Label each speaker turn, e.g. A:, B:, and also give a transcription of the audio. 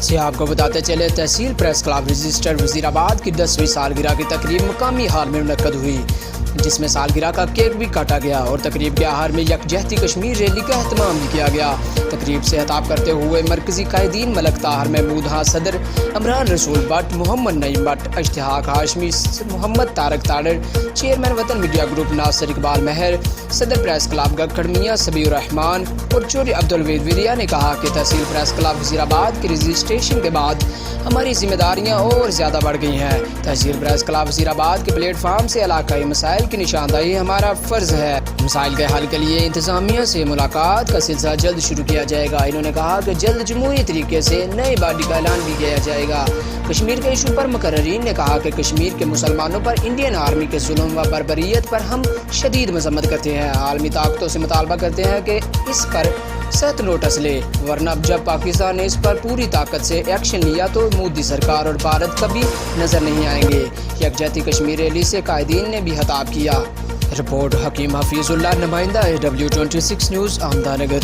A: से आपको बताते चले, तहसील प्रेस क्लब रजिस्टर वजीराबाद की 10वीं सालगिरह की तकरीब मुकामी हाल में मुनक्कद हुई, जिसमें सालगिरह का केक भी काटा गया और तकरीब के आखिर में यकजहती कश्मीर रैली का एहतमाम भी किया गया। तकरीब से खिताब करते हुए मरकजी कायदीन मलक ताहर महमूद खां, सदर अमरान रसूल भट्ट, मोहम्मद नईम भट्ट, इश्तिहाक हाशमी, मोहम्मद तारक ताड़र, चेयरमैन वतन मीडिया ग्रुप नासिर इकबाल महर, सदर प्रेस क्लब गखड़ मियां सबीर रहमान और चौधरी अब्दुल वेदविरिया ने कहा कि तहसील प्रेस क्लब वजीराबाद के रजिस्ट्रेशन के बाद हमारी जिम्मेदारियां और ज़्यादा बढ़ गई हैं। तहसील प्रेस क्लब वजीराबाद के प्लेटफार्म से इलाकाई मसाइल की निशानदाही हमारा फ़र्ज़ है। मसाइल के हल के लिए इंतज़ामिया से मुलाकात का सिलसिला जल्द शुरू किया जाएगा। इन्होंने कहा कि जल्द जमहूरी तरीके से नई बॉडी का ऐलान भी किया जाएगा। कश्मीर के इशू पर मुकर्रीन ने कहा कि कश्मीर के मुसलमानों पर इंडियन आर्मी के जुल्म व बर्बरियत पर हम शदीद मजम्मत करते हैं। आलमी ताकतों से मुतालबा करते हैं कि इस पर सख्त नोटिस ले, वरना जब पाकिस्तान ने इस पर पूरी ताकत से एक्शन लिया तो मोदी सरकार और भारत कभी नजर नहीं आएंगे। यकजहती कश्मीर रैली से कायदीन ने भी खिताब किया। रिपोर्ट हकीम हफीजुल्लाह, नुमाइंदा AW26 न्यूज़, अहमदानगर।